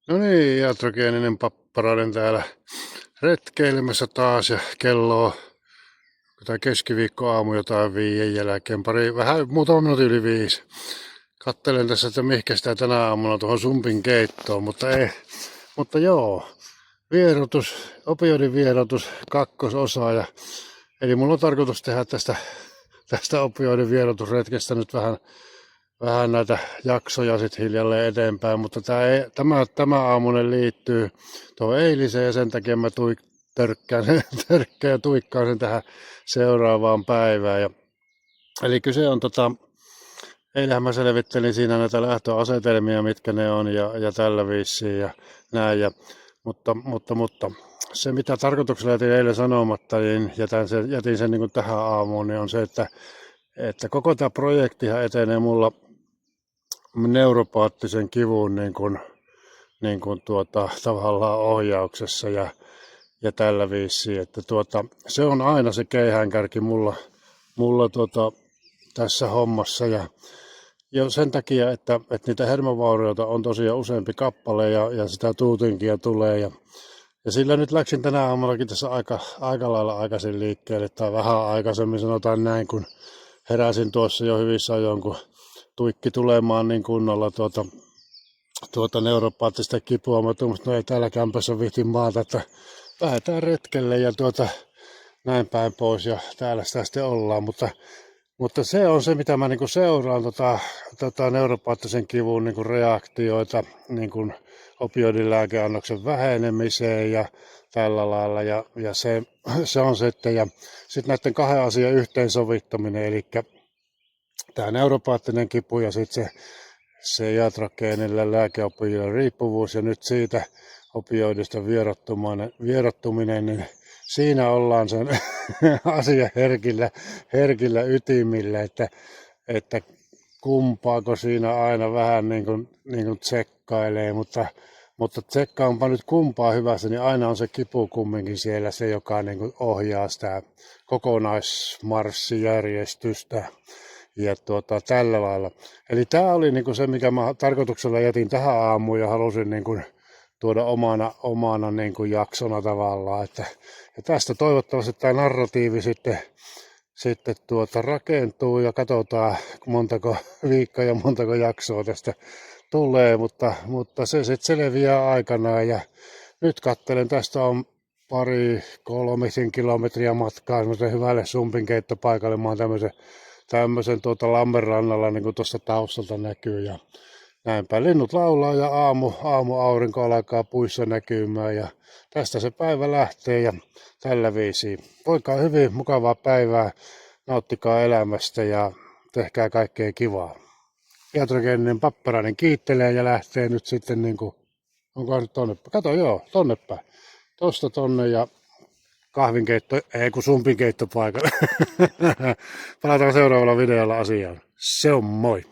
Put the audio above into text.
No niin, iatrogeeninen papparainen täällä retkeilemässä taas ja kello on keskiviikkoaamu jotain 5 jälkeen, muutama minuutin yli 5. Kattelen tässä, että mihkä sitä tänä aamuna tuohon sumpin keittoon, mutta joo, opioidin vierotus, kakkososa. Eli mulla on tarkoitus tehdä tästä opioidin vierotusretkestä nyt vähän näitä jaksoja sitten hiljalleen eteenpäin, mutta tämä aamunen liittyy tuohon eiliseen ja sen takia mä törkkään ja tuikkaan sen tähän seuraavaan päivään. Eli kyse on eilähän mä selvittelin siinä näitä lähtöasetelmia, mitkä ne on ja tällä viisiin ja näin. Mutta se mitä tarkoituksella jätin eilen sanomatta, niin jätin sen niin kuin tähän aamuun, niin on se, että koko tämä projektihan etenee mulla neuropaattisen kivun tavallaan ohjauksessa ja tällä viisiin, että se on aina se keihäänkärki mulla tässä hommassa ja sen takia, että niitä hermovaurioita on tosiaan useampi kappale ja sitä tuutinkia tulee ja sillä nyt läksin tänä aamunakin tässä aika lailla aikaisin liikkeelle tai vähän aikaisemmin sanotaan näin, kun heräsin tuossa jo hyvissä ajoin, kun tuikki tulemaan niin kunnolla neuropaattista kipua. Mä tuommoista, no ei täällä kämpässä vihti maata, että lähdetään retkelle ja näin päin pois ja täällä sitä sitten ollaan. Mutta se on se, mitä mä niinku seuraan neuropaattisen kivun niinku reaktioita niinku opioidilääkeannoksen vähenemiseen ja tällä lailla. Ja se on sitten. Ja sitten näiden kahden asian yhteensovittaminen, eli tämä neuropaattinen kipu ja sitten se iatrogeenillä lääkeopioidilla riippuvuus ja nyt siitä opioidista vierottuminen, niin siinä ollaan sen asian herkillä ytimillä, että kumpaako siinä aina vähän niin kuin tsekkailee, mutta tsekkaanpa nyt kumpaa hyvässä, niin aina on se kipu kumminkin siellä se, joka niin kuin ohjaa sitä kokonaismarssijärjestystä ja tällä lailla. Eli tämä oli niin kuin se, mikä mä tarkoituksella jätin tähän aamuun ja halusin niin kuin tuoda omana niin kuin jaksona tavallaan. Ja tästä toivottavasti tämä narratiivi sitten rakentuu ja katsotaan montako viikkoa ja montako jaksoa tästä tulee, mutta se sitten selviää aikanaan ja nyt katselen, tästä on 2-3 kilometriä matkaa semmoiselle hyvälle sumpinkeittopaikalle. Mä oon tämmöisen Lammenrannalla, niin kuin tuossa taustalta näkyy ja näinpä. Linnut laulaa ja aamu aurinko alkaa puissa näkymään ja tästä se päivä lähtee ja tällä viisiin. Voikaa hyvin mukavaa päivää, nauttikaa elämästä ja tehkää kaikkea kivaa. Iatrogeeninen papparainen kiittelee ja lähtee nyt sitten niinku, onkohan nyt tonne? Kato joo, tonne päin. Tosta tonne ja sumpinkeittopaikalle. Palataan seuraavalla videolla asiaan. Se on moi!